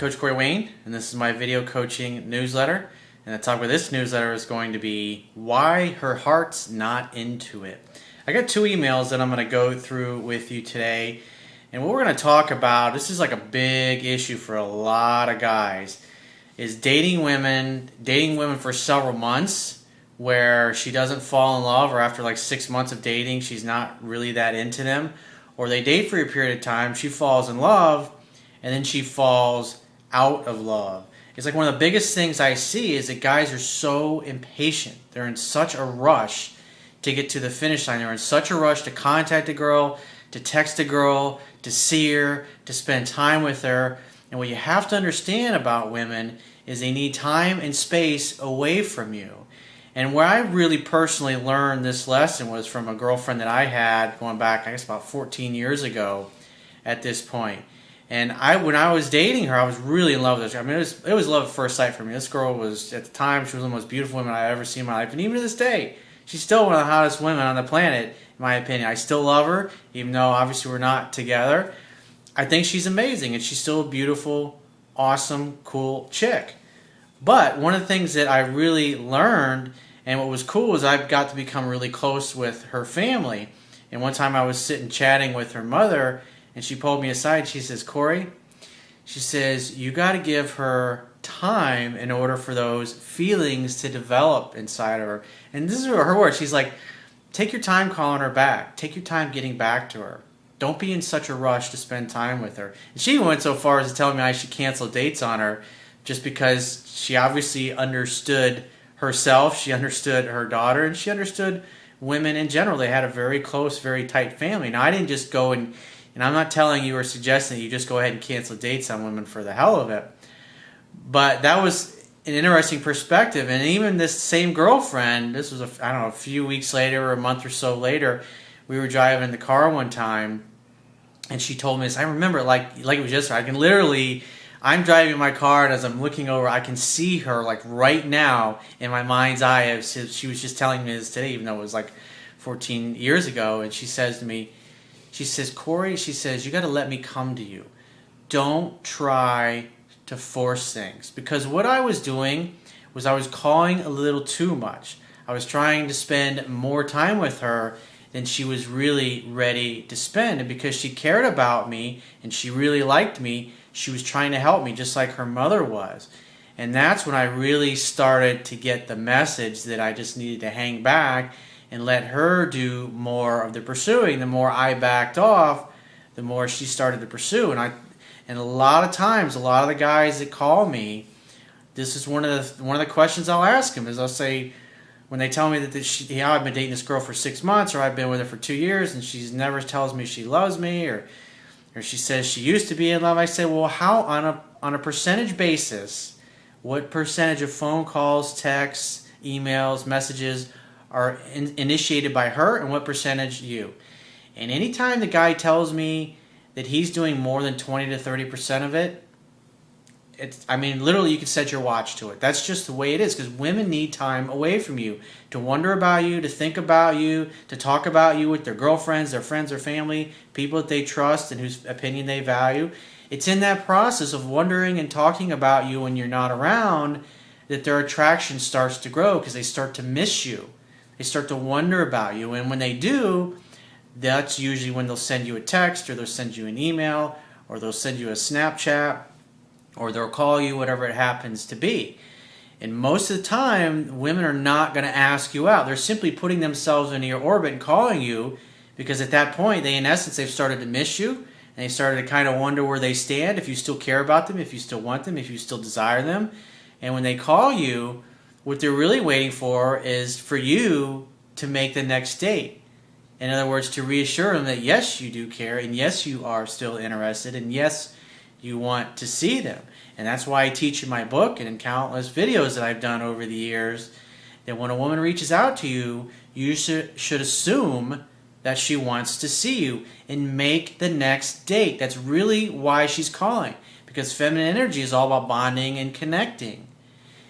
Coach Corey Wayne, and this is my video coaching newsletter. And the topic of this newsletter is going to be why her heart's not into it. I got 2 emails that I'm going to go through with you today. And what we're going to talk about, this is like a big issue for a lot of guys, is dating women for several months where she doesn't fall in love, or after like 6 months of dating, she's not really that into them. Or they date for a period of time, she falls in love, and then she falls out of love. It's like one of the biggest things I see is that guys are so impatient. They're in such a rush to get to the finish line. They're in such a rush to contact a girl, to text a girl, to see her, to spend time with her. And what you have to understand about women is they need time and space away from you. And where I really personally learned this lesson was from a girlfriend that I had going back, I guess, about 14 years ago at this point. And when I was dating her, I was really in love with her. I mean, it was love at first sight for me. This girl was, at the time, she was one of the most beautiful women I've ever seen in my life. And even to this day, she's still one of the hottest women on the planet, in my opinion. I still love her, even though obviously we're not together. I think she's amazing, and she's still a beautiful, awesome, cool chick. But one of the things that I really learned, and what was cool, was I got to become really close with her family. And one time I was sitting chatting with her mother, and she pulled me aside. She says, Corey, she says, you got to give her time in order for those feelings to develop inside of her. And this is her words. She's like, take your time calling her back. Take your time getting back to her. Don't be in such a rush to spend time with her. And she went so far as to tell me I should cancel dates on her just because she obviously understood herself. She understood her daughter, and she understood women in general. They had a very close, very tight family. Now, I didn't just go and I'm not telling you or suggesting that you just go ahead and cancel dates on women for the hell of it. But that was an interesting perspective. And even this same girlfriend, this was, a few weeks later or a month or so later, we were driving in the car one time, and she told me this. I remember it like it was yesterday. I'm driving my car, and as I'm looking over, I can see her like right now in my mind's eye. She was just telling me this today, even though it was like 14 years ago. And she says to me, she says, Corey, she says, you got to let me come to you. Don't try to force things. Because what I was doing was I was calling a little too much. I was trying to spend more time with her than she was really ready to spend. And because she cared about me and she really liked me, she was trying to help me just like her mother was. And that's when I really started to get the message that I just needed to hang back and let her do more of the pursuing. The more I backed off, the more she started to pursue. And a lot of times, a lot of the guys that call me, this is one of the questions I'll ask them. Is I'll say, when they tell me that I've been dating this girl for 6 months, or I've been with her for 2 years, and she never tells me she loves me, or she says she used to be in love, I say, well, how on a percentage basis, what percentage of phone calls, texts, emails, messages are initiated by her, and what percentage you? And anytime the guy tells me that he's doing more than 20 to 30% of it, literally you can set your watch to it. That's just the way it is, because women need time away from you to wonder about you, to think about you, to talk about you with their girlfriends, their friends, their family, people that they trust and whose opinion they value. It's in that process of wondering and talking about you when you're not around that their attraction starts to grow, because they start to miss you. They start to wonder about you. And when they do, that's usually when they'll send you a text, or they'll send you an email, or they'll send you a Snapchat, or they'll call you, whatever it happens to be. And most of the time, women are not going to ask you out. They're simply putting themselves into your orbit and calling you, because at that point, in essence, they've started to miss you, and they started to kind of wonder where they stand, if you still care about them, if you still want them, if you still desire them. And when they call you, what they're really waiting for is for you to make the next date. In other words, to reassure them that yes, you do care, and yes, you are still interested, and yes, you want to see them. And that's why I teach in my book and in countless videos that I've done over the years that when a woman reaches out to you, you should assume that she wants to see you and make the next date. That's really why she's calling, because feminine energy is all about bonding and connecting.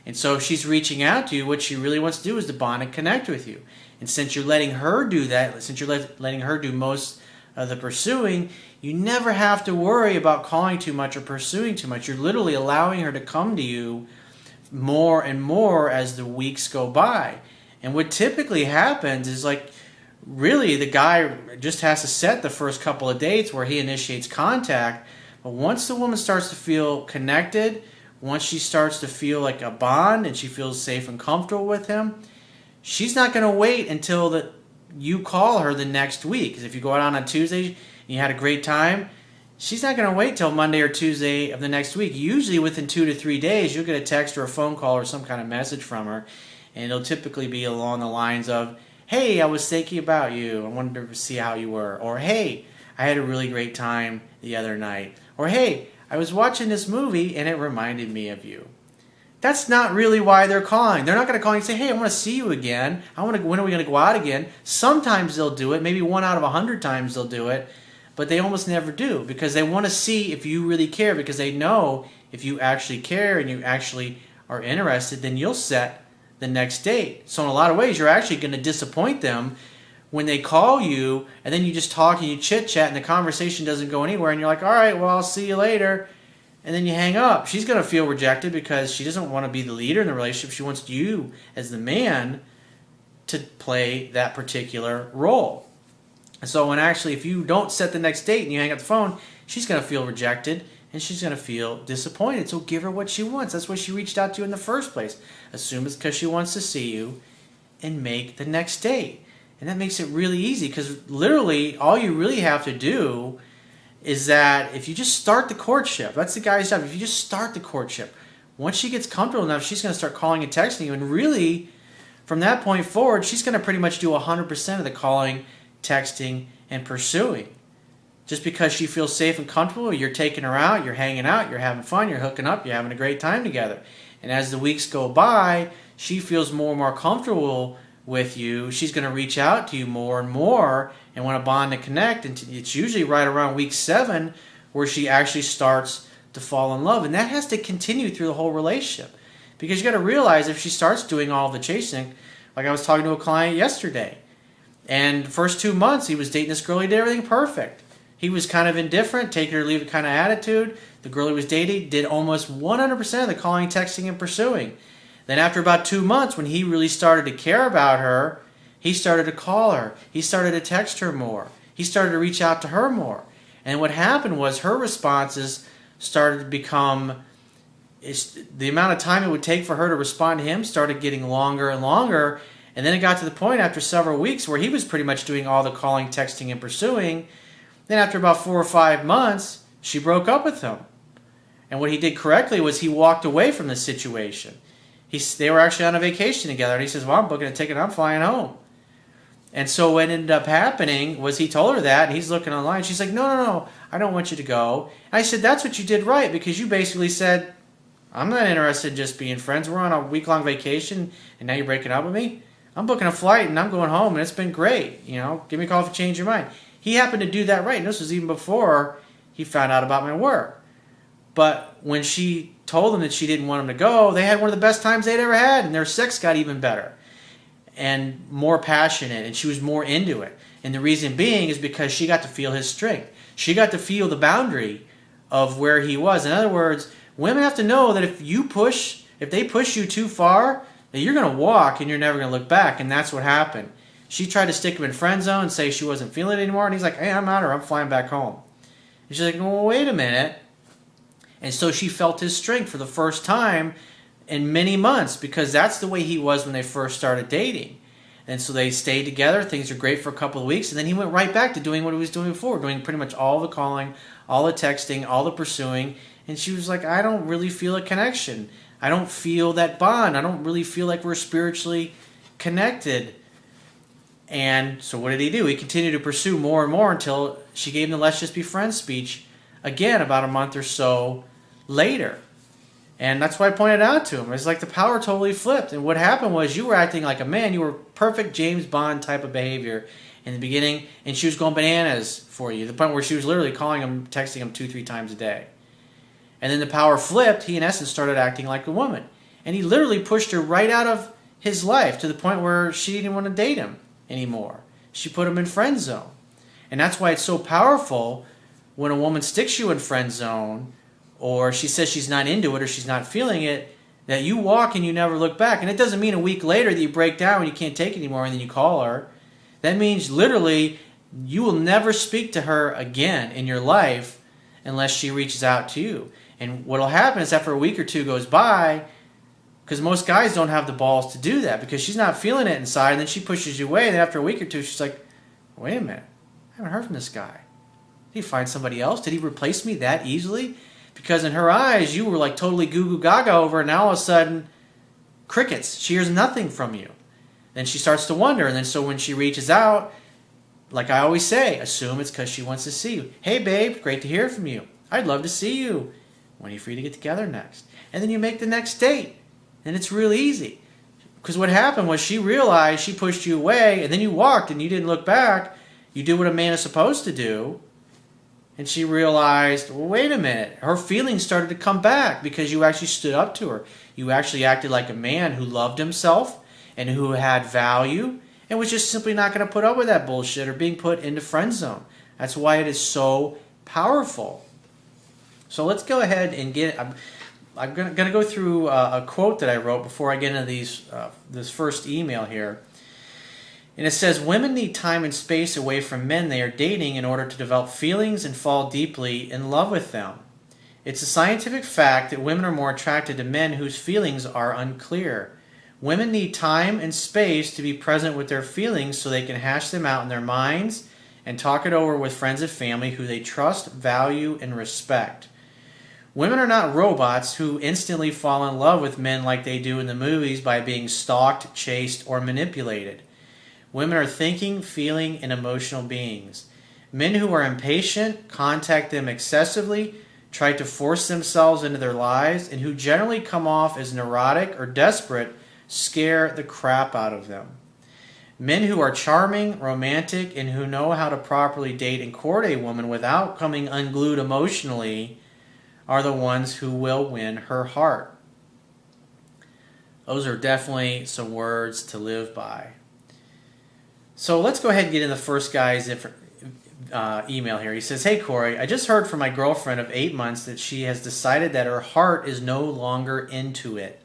And so if she's reaching out to you, what she really wants to do is to bond and connect with you. And since you're letting her do that, since you're letting her do most of the pursuing, you never have to worry about calling too much or pursuing too much. You're literally allowing her to come to you more and more as the weeks go by. And what typically happens is, like, really the guy just has to set the first couple of dates where he initiates contact. But once the woman starts to feel connected, once she starts to feel like a bond and she feels safe and comfortable with him, she's not going to wait until you call her the next week. Because if you go out on Tuesday and you had a great time, she's not going to wait till Monday or Tuesday of the next week. Usually within 2 to 3 days, you'll get a text or a phone call or some kind of message from her. And it'll typically be along the lines of, hey, I was thinking about you. I wanted to see how you were. Or, hey, I had a really great time the other night. Or, hey, I was watching this movie and it reminded me of you. That's not really why they're calling. They're not going to call you and say, hey, I want to see you again. When are we going to go out again? Sometimes they'll do it. Maybe 1 out of 100 times they'll do it. But they almost never do, because they want to see if you really care, because they know if you actually care and you actually are interested, then you'll set the next date. So in a lot of ways, you're actually going to disappoint them when they call you and then you just talk and you chit-chat and the conversation doesn't go anywhere and you're like, all right, well, I'll see you later. And then you hang up. She's going to feel rejected because she doesn't want to be the leader in the relationship. She wants you as the man to play that particular role. And so if you don't set the next date and you hang up the phone, she's going to feel rejected and she's going to feel disappointed. So give her what she wants. That's why she reached out to you in the first place. Assume it's because she wants to see you and make the next date. And that makes it really easy, because literally all you really have to do is that if you just start the courtship, that's the guy's job. If you just start the courtship, once she gets comfortable enough, she's going to start calling and texting you. And really, from that point forward, she's going to pretty much do 100% of the calling, texting, and pursuing. Just because she feels safe and comfortable, you're taking her out, you're hanging out, you're having fun, you're hooking up, you're having a great time together. And as the weeks go by, she feels more and more comfortable with you. She's going to reach out to you more and more and want to bond and connect. And it's usually right around week 7 where she actually starts to fall in love. And that has to continue through the whole relationship. Because you got to realize, if she starts doing all the chasing, like I was talking to a client yesterday, and the first 2 months he was dating this girl, he did everything perfect. He was kind of indifferent, take it or leave it kind of attitude. The girl he was dating did almost 100% of the calling, texting, and pursuing. Then after about 2 months, when he really started to care about her, he started to call her. He started to text her more. He started to reach out to her more. And what happened was her responses started to become, the amount of time it would take for her to respond to him started getting longer and longer. And then it got to the point after several weeks where he was pretty much doing all the calling, texting, and pursuing. Then after about 4 or 5 months, she broke up with him. And what he did correctly was he walked away from the situation. They were actually on a vacation together, and he says, well, I'm booking a ticket, I'm flying home. And so what ended up happening was he told her that, and he's looking online. She's like, no, I don't want you to go. And I said, that's what you did right, because you basically said, I'm not interested in just being friends. We're on a week-long vacation, and now you're breaking up with me? I'm booking a flight, and I'm going home, and it's been great. Give me a call if you change your mind. He happened to do that right, and this was even before he found out about my work. But when she told him that she didn't want him to go, they had one of the best times they'd ever had, and their sex got even better and more passionate, and she was more into it. And the reason being is because she got to feel his strength. She got to feel the boundary of where he was. In other words, women have to know that if they push you too far, that you're going to walk and you're never going to look back, and that's what happened. She tried to stick him in friend zone and say she wasn't feeling it anymore, and he's like, hey, I'm out, or I'm flying back home. And she's like, well, wait a minute. And so she felt his strength for the first time in many months, because that's the way he was when they first started dating. And so they stayed together. Things were great for a couple of weeks. And then he went right back to doing what he was doing before, doing pretty much all the calling, all the texting, all the pursuing. And she was like, I don't really feel a connection. I don't feel that bond. I don't really feel like we're spiritually connected. And so what did he do? He continued to pursue more and more until she gave him the let's just be friends speech again about a month or so later. And that's why I pointed out to him. It's like the power totally flipped. And what happened was, you were acting like a man. You were perfect James Bond type of behavior in the beginning, and she was going bananas for you, to the point where she was literally calling him, texting him 2-3 times a day. And then the power flipped. He, in essence, started acting like a woman. And he literally pushed her right out of his life, to the point where she didn't want to date him anymore. She put him in friend zone. And that's why it's so powerful when a woman sticks you in friend zone, or she says she's not into it or she's not feeling it, that you walk and you never look back. And it doesn't mean a week later that you break down and you can't take it anymore and then you call her. That means literally you will never speak to her again in your life unless she reaches out to you. And what will happen is after a week or two goes by, because most guys don't have the balls to do that because she's not feeling it inside, and then she pushes you away, and then after a week or two she's like, wait a minute, I haven't heard from this guy. Did he find somebody else? Did he replace me that easily? Because in her eyes, you were like totally goo-goo gaga over, and now all of a sudden, crickets. She hears nothing from you. Then she starts to wonder, and then so when she reaches out, like I always say, assume it's because she wants to see you. Hey babe, great to hear from you. I'd love to see you. When are you free to get together next? And then you make the next date. And it's real easy. Because what happened was she realized she pushed you away, and then you walked and you didn't look back. You did what a man is supposed to do. And she realized, well, wait a minute. Her feelings started to come back because you actually stood up to her. You actually acted like a man who loved himself and who had value and was just simply not going to put up with that bullshit or being put into friend zone. That's why it is so powerful. So let's go ahead and get... I'm going to go through a quote that I wrote before I get into this first email here. And it says, women need time and space away from men they are dating in order to develop feelings and fall deeply in love with them. It's a scientific fact that women are more attracted to men whose feelings are unclear. Women need time and space to be present with their feelings so they can hash them out in their minds and talk it over with friends and family who they trust, value, and respect. Women are not robots who instantly fall in love with men like they do in the movies by being stalked, chased, or manipulated. Women are thinking, feeling, and emotional beings. Men who are impatient, contact them excessively, try to force themselves into their lives, and who generally come off as neurotic or desperate scare the crap out of them. Men who are charming, romantic, and who know how to properly date and court a woman without coming unglued emotionally are the ones who will win her heart. Those are definitely some words to live by. So let's go ahead and get in the first guy's email here. He says, hey Corey, I just heard from my girlfriend of 8 months that she has decided that her heart is no longer into it.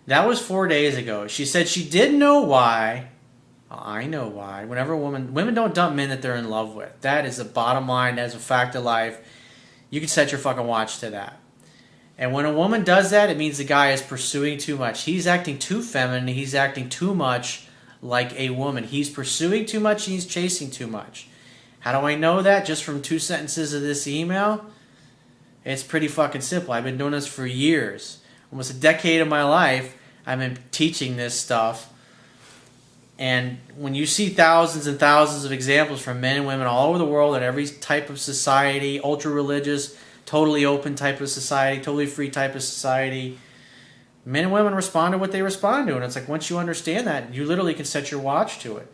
That was 4 days ago. She said she didn't know why. I know why. Whenever women don't dump men that they're in love with. That is the bottom line. That is a fact of life. You can set your fucking watch to that. And when a woman does that, it means the guy is pursuing too much. He's acting too feminine. He's acting too much like a woman. He's pursuing too much and he's chasing too much. How do I know that? Just from 2 sentences of this email? It's pretty fucking simple. I've been doing this for years. Almost a decade of my life, I've been teaching this stuff. And when you see thousands and thousands of examples from men and women all over the world in every type of society, ultra-religious, totally open type of society, totally free type of society, men and women respond to what they respond to. And it's like once you understand that, you literally can set your watch to it.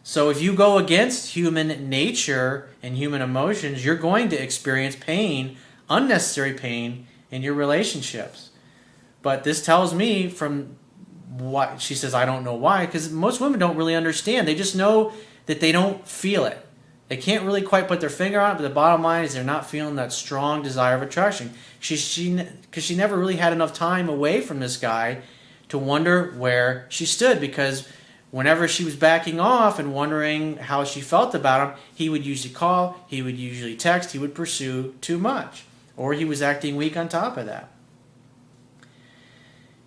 So if you go against human nature and human emotions, you're going to experience pain, unnecessary pain, in your relationships. But this tells me from what she says, I don't know why, because most women don't really understand. They just know that they don't feel it. They can't really quite put their finger on it, but the bottom line is they're not feeling that strong desire of attraction. Because she never really had enough time away from this guy to wonder where she stood, because whenever she was backing off and wondering how she felt about him, he would usually call, he would usually text, he would pursue too much, or he was acting weak on top of that.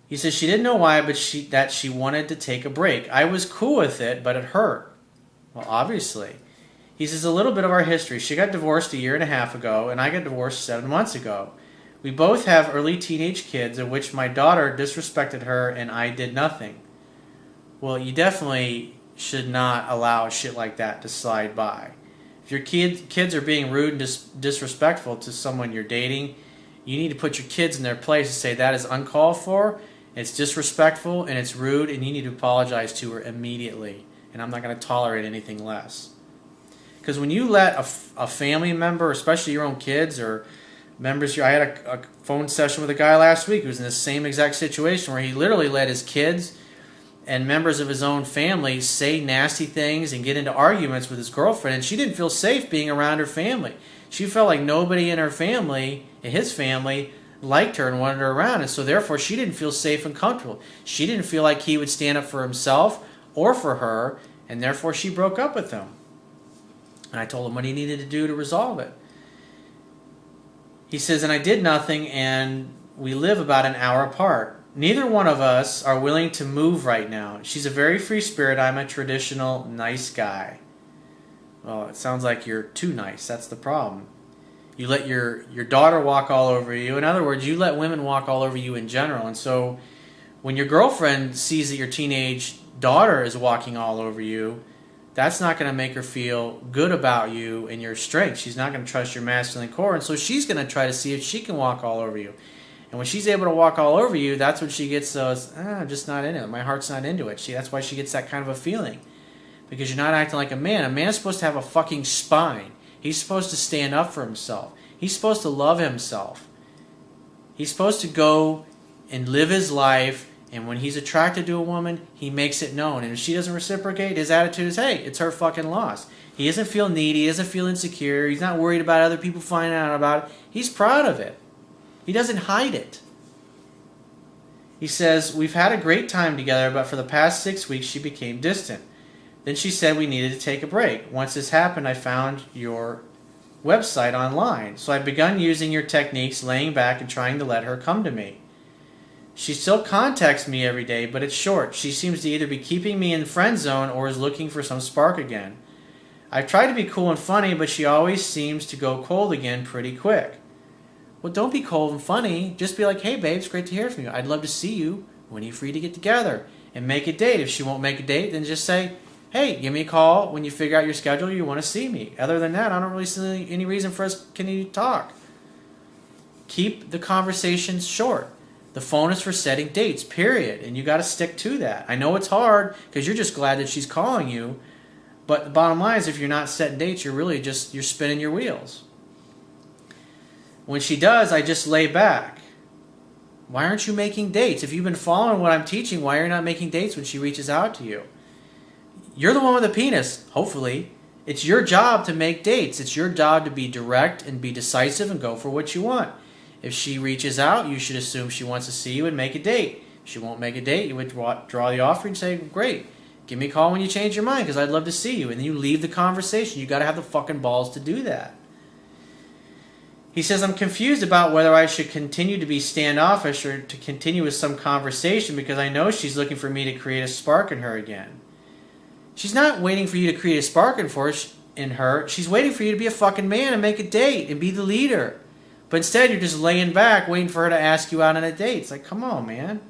He says she didn't know why, but she wanted to take a break. I was cool with it, but it hurt. Well, obviously. He says a little bit of our history. She got divorced 1.5 years ago, and I got divorced 7 months ago. We both have early teenage kids, of which my daughter disrespected her, and I did nothing. Well, you definitely should not allow shit like that to slide by. If your kids are being rude and disrespectful to someone you're dating, you need to put your kids in their place and say that is uncalled for. It's disrespectful and it's rude, and you need to apologize to her immediately. And I'm not going to tolerate anything less. Because when you let a family member, especially your own kids or members, I had a phone session with a guy last week who was in the same exact situation where he literally let his kids and members of his own family say nasty things and get into arguments with his girlfriend, and she didn't feel safe being around her family. She felt like nobody in her family, in his family, liked her and wanted her around, and so therefore she didn't feel safe and comfortable. She didn't feel like he would stand up for himself or for her, and therefore she broke up with him. And I told him what he needed to do to resolve it. He says, and I did nothing, and we live about an hour apart. Neither one of us are willing to move right now. She's a very free spirit. I'm a traditional nice guy. Well, it sounds like you're too nice. That's the problem. You let your daughter walk all over you. In other words, you let women walk all over you in general. And so when your girlfriend sees that your teenage daughter is walking all over you, that's not going to make her feel good about you and your strength. She's not going to trust your masculine core. And so she's going to try to see if she can walk all over you. And when she's able to walk all over you, that's when she gets those, I'm just not into it. My heart's not into it. That's why she gets that kind of a feeling. Because you're not acting like a man. A man's supposed to have a fucking spine. He's supposed to stand up for himself. He's supposed to love himself. He's supposed to go and live his life, and when he's attracted to a woman, he makes it known. And if she doesn't reciprocate, his attitude is, hey, it's her fucking loss. He doesn't feel needy. He doesn't feel insecure. He's not worried about other people finding out about it. He's proud of it. He doesn't hide it. He says, we've had a great time together, but for the past 6 weeks, she became distant. Then she said we needed to take a break. Once this happened, I found your website online. So I've begun using your techniques, laying back and trying to let her come to me. She still contacts me every day, but it's short. She seems to either be keeping me in the friend zone or is looking for some spark again. I've tried to be cool and funny, but she always seems to go cold again pretty quick. Well, don't be cold and funny. Just be like, hey, babe, it's great to hear from you. I'd love to see you. When are you free to get together? And make a date. If she won't make a date, then just say, hey, give me a call when you figure out your schedule, you want to see me. Other than that, I don't really see any reason for us to continue to talk. Keep the conversations short. The phone is for setting dates, period. And you got to stick to that. I know it's hard because you're just glad that she's calling you. But the bottom line is if you're not setting dates, you're spinning your wheels. When she does, I just lay back. Why aren't you making dates? If you've been following what I'm teaching, why are you not making dates when she reaches out to you? You're the one with the penis, hopefully. It's your job to make dates. It's your job to be direct and be decisive and go for what you want. If she reaches out, you should assume she wants to see you and make a date. If she won't make a date, you would draw the offer and say, great, give me a call when you change your mind because I'd love to see you. And then you leave the conversation. You got to have the fucking balls to do that. He says, I'm confused about whether I should continue to be standoffish or to continue with some conversation because I know she's looking for me to create a spark in her again. She's not waiting for you to create a spark in her. She's waiting for you to be a fucking man and make a date and be the leader. But instead, you're just laying back waiting for her to ask you out on a date. It's like, come on, man.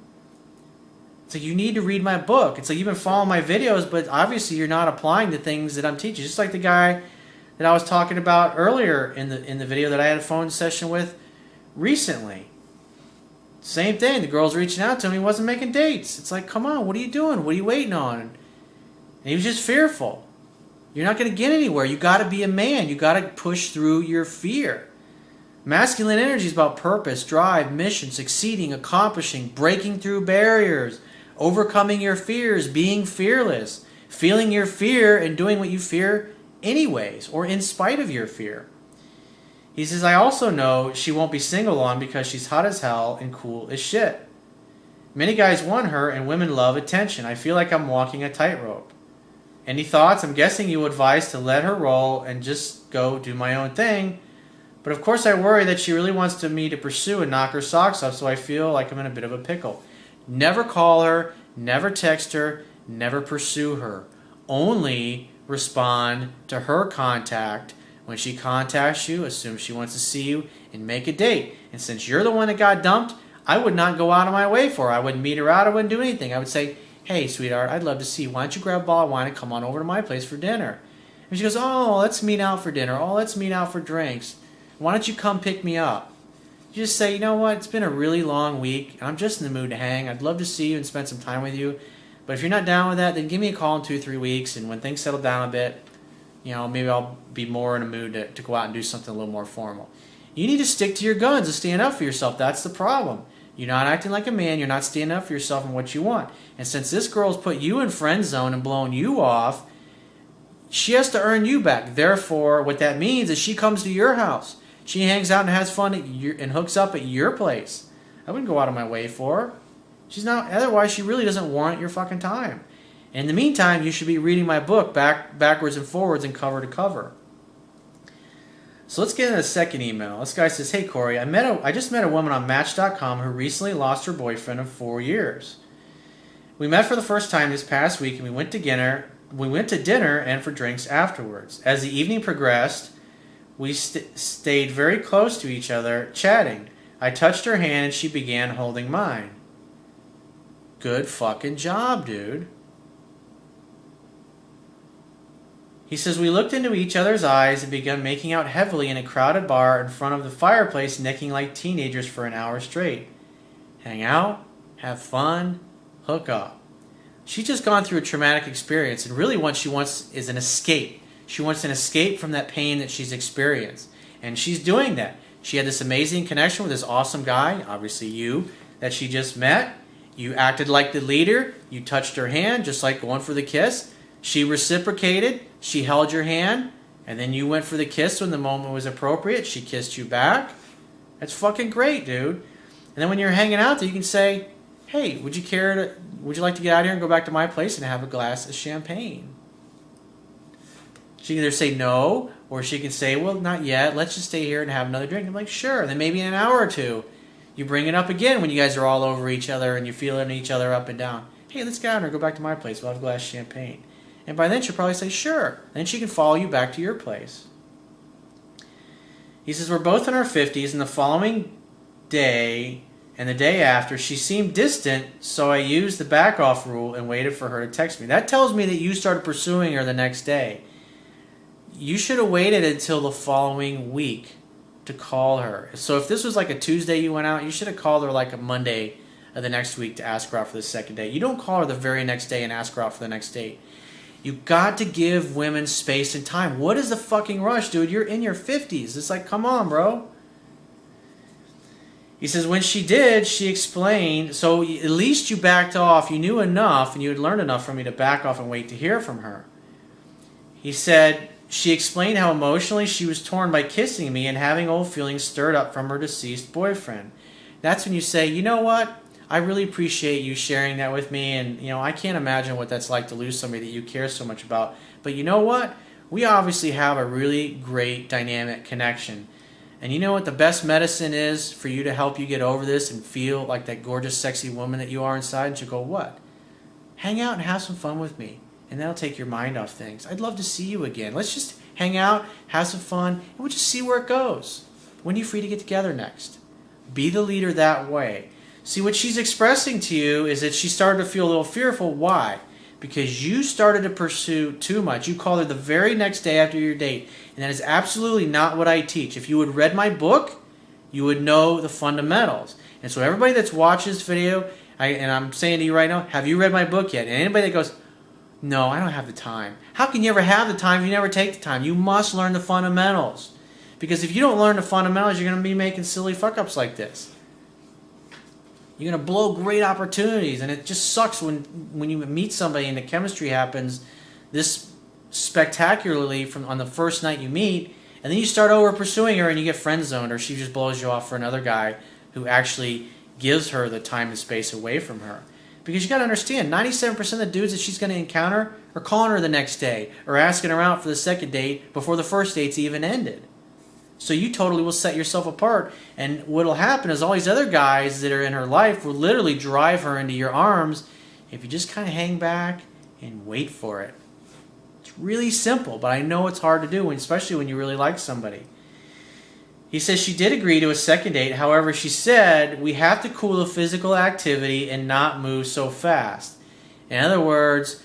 It's like, you need to read my book. It's like, you've been following my videos, but obviously you're not applying the things that I'm teaching. Just like the guy that I was talking about earlier in the video that I had a phone session with recently. Same thing. The girl's reaching out to him. He wasn't making dates. It's like, come on, what are you doing? What are you waiting on? And he was just fearful. You're not going to get anywhere. You got to be a man. You got to push through your fear. Masculine energy is about purpose, drive, mission, succeeding, accomplishing, breaking through barriers, overcoming your fears, being fearless, feeling your fear and doing what you fear anyways, or in spite of your fear. He says, I also know she won't be single long because she's hot as hell and cool as shit. Many guys want her and women love attention. I feel like I'm walking a tightrope. Any thoughts? I'm guessing you advise to let her roll and just go do my own thing. But of course I worry that she really wants me to pursue and knock her socks off, so I feel like I'm in a bit of a pickle. Never call her, never text her, never pursue her. Only respond to her contact. When she contacts you, assume she wants to see you and make a date. And since you're the one that got dumped, I would not go out of my way for her. I wouldn't meet her out. I wouldn't do anything. I would say, hey, sweetheart, I'd love to see you. Why don't you grab a bottle of wine and come on over to my place for dinner? And she goes, oh, let's meet out for dinner. Oh, let's meet out for drinks. Why don't you come pick me up? You just say, you know what, it's been a really long week, and I'm just in the mood to hang. I'd love to see you and spend some time with you. But if you're not down with that, then give me a call in 2-3 weeks, and when things settle down a bit, maybe I'll be more in a mood to go out and do something a little more formal. You need to stick to your guns and stand up for yourself. That's the problem. You're not acting like a man. You're not standing up for yourself and what you want. And since this girl's put you in friend zone and blown you off, she has to earn you back. Therefore, what that means is she comes to your house. She hangs out and has fun and hooks up at your place. I wouldn't go out of my way for her. She's not. Otherwise, she really doesn't warrant your fucking time. In the meantime, you should be reading my book backwards and forwards and cover to cover. So let's get into the second email. This guy says, "Hey Corey, I just met a woman on Match.com who recently lost her boyfriend of 4 years. We met for the first time this past week, and we went to dinner and for drinks afterwards. As the evening progressed, we stayed very close to each other, chatting. I touched her hand and she began holding mine." Good fucking job, dude. He says, "We looked into each other's eyes and began making out heavily in a crowded bar in front of the fireplace, necking like teenagers for an hour straight. Hang out, have fun, hook up." She's just gone through a traumatic experience, and really what she wants is an escape. She wants an escape from that pain that she's experienced. And she's doing that. She had this amazing connection with this awesome guy, obviously you, that she just met. You acted like the leader. You touched her hand, just like going for the kiss. She reciprocated. She held your hand. And then you went for the kiss when the moment was appropriate. She kissed you back. That's fucking great, dude. And then when you're hanging out there, you can say, "Hey, would you like to get out of here and go back to my place and have a glass of champagne?" She can either say no, or she can say, "Well, not yet. Let's just stay here and have another drink." I'm like, "Sure." And then maybe in an hour or two, you bring it up again when you guys are all over each other and you're feeling each other up and down. "Hey, let's get out and go back to my place. We'll have a glass of champagne." And by then she'll probably say, "Sure." And then she can follow you back to your place. He says, "We're both in our 50s, and the following day and the day after, she seemed distant, so I used the back off rule and waited for her to text me." That tells me that you started pursuing her the next day. You should have waited until the following week to call her. So if this was like a Tuesday you went out, you should have called her like a Monday of the next week to ask her out for the second date. You don't call her the very next day and ask her out for the next date. You got to give women space and time. What is the fucking rush, dude? You're in your 50s. It's like, come on, bro. He says, when she did, she explained, so at least you backed off. You knew enough and you had learned enough from me to back off and wait to hear from her. He said, she explained how emotionally she was torn by kissing me and having old feelings stirred up from her deceased boyfriend. That's when you say, "You know what? I really appreciate you sharing that with me, and I can't imagine what that's like to lose somebody that you care so much about. But you know what? We obviously have a really great dynamic connection. And you know what the best medicine is for you to help you get over this and feel like that gorgeous, sexy woman that you are inside?" And she'll go, "What?" "Hang out and have some fun with me. And that'll take your mind off things. I'd love to see you again. Let's just hang out, have some fun, and we'll just see where it goes. When are you free to get together next?" Be the leader that way. See, what she's expressing to you is that she started to feel a little fearful. Why? Because you started to pursue too much. You called her the very next day after your date. And that is absolutely not what I teach. If you had read my book, you would know the fundamentals. And so everybody that's watched this video, and I'm saying to you right now, have you read my book yet? And anybody that goes, "No, I don't have the time." How can you ever have the time if you never take the time? You must learn the fundamentals. Because if you don't learn the fundamentals, you're going to be making silly fuck-ups like this. You're going to blow great opportunities. And it just sucks when you meet somebody and the chemistry happens this spectacularly on the first night you meet, and then you start over pursuing her and you get friend-zoned, or she just blows you off for another guy who actually gives her the time and space away from her. Because you got to understand, 97% of the dudes that she's going to encounter are calling her the next day or asking her out for the second date before the first date's even ended. So you totally will set yourself apart. And what will happen is all these other guys that are in her life will literally drive her into your arms if you just kind of hang back and wait for it. It's really simple, but I know it's hard to do, especially when you really like somebody. He says she did agree to a second date. However, she said, "We have to cool the physical activity and not move so fast." In other words,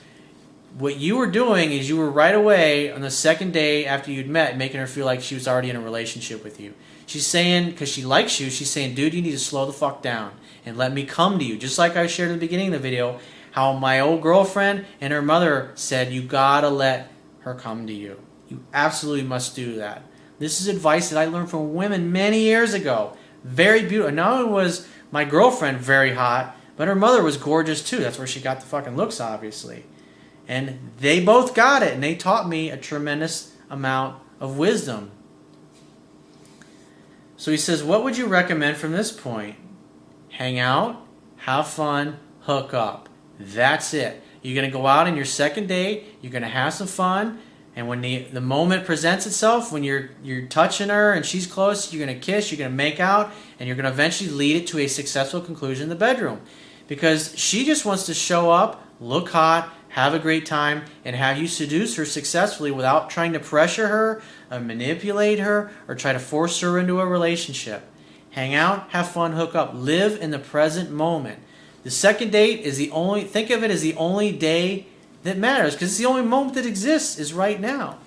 what you were doing is you were right away on the second day after you'd met making her feel like she was already in a relationship with you. She's saying, because she likes you, she's saying, "Dude, you need to slow the fuck down and let me come to you." Just like I shared at the beginning of the video, how my old girlfriend and her mother said, you gotta let her come to you. You absolutely must do that. This is advice that I learned from women many years ago. Very beautiful. Not only My girlfriend, very hot, but her mother was gorgeous too. That's where she got the fucking looks, obviously. And they both got it, and they taught me a tremendous amount of wisdom. So he says, what would you recommend from this point? Hang out, have fun, hook up. That's it. You're going to go out on your second date, you're going to have some fun, and when the moment presents itself, when you're touching her and she's close, you're going to kiss, you're going to make out, and you're going to eventually lead it to a successful conclusion in the bedroom. Because she just wants to show up, look hot, have a great time, and have you seduce her successfully without trying to pressure her, or manipulate her, or try to force her into a relationship. Hang out, have fun, hook up. Live in the present moment. The second date is think of it as the only day that matters, because it's the only moment that exists is right now.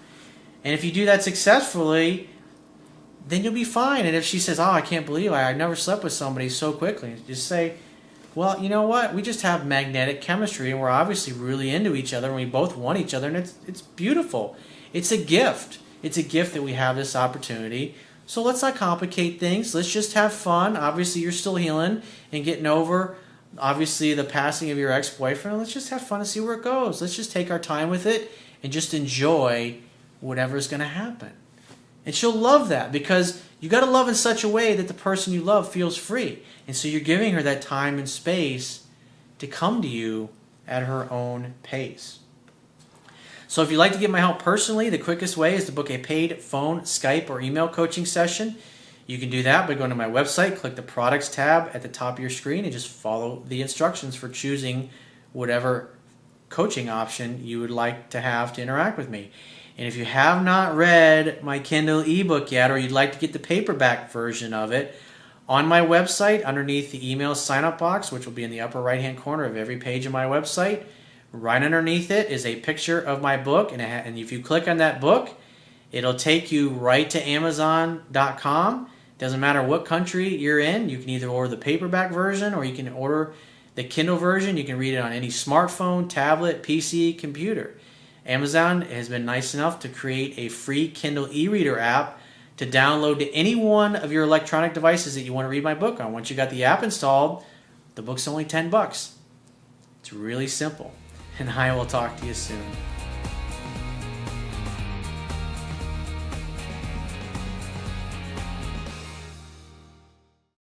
And if you do that successfully, then you'll be fine. And if she says, I can't believe I never slept with somebody so quickly, just say, well, you know what? We just have magnetic chemistry, and we're obviously really into each other, and we both want each other, and it's beautiful. It's a gift. It's a gift that we have this opportunity. So let's not complicate things. Let's just have fun. Obviously, you're still healing and getting over, obviously, the passing of your ex-boyfriend. Let's just have fun and see where it goes. Let's just take our time with it and just enjoy whatever's going to happen. And she'll love that, because you got to love in such a way that the person you love feels free. And so you're giving her that time and space to come to you at her own pace. So if you'd like to get my help personally, the quickest way is to book a paid phone, Skype, or email coaching session. You can do that by going to my website, click the products tab at the top of your screen, and just follow the instructions for choosing whatever coaching option you would like to have to interact with me. And if you have not read my Kindle ebook yet, or you'd like to get the paperback version of it, on my website, underneath the email sign-up box, which will be in the upper right-hand corner of every page of my website, right underneath it is a picture of my book, and if you click on that book, it'll take you right to Amazon.com. Doesn't matter what country you're in. You can either order the paperback version, or you can order the Kindle version. You can read it on any smartphone, tablet, PC, computer. Amazon has been nice enough to create a free Kindle e-reader app to download to any one of your electronic devices that you want to read my book on. Once you got the app installed, the book's only $10. It's really simple. And I will talk to you soon.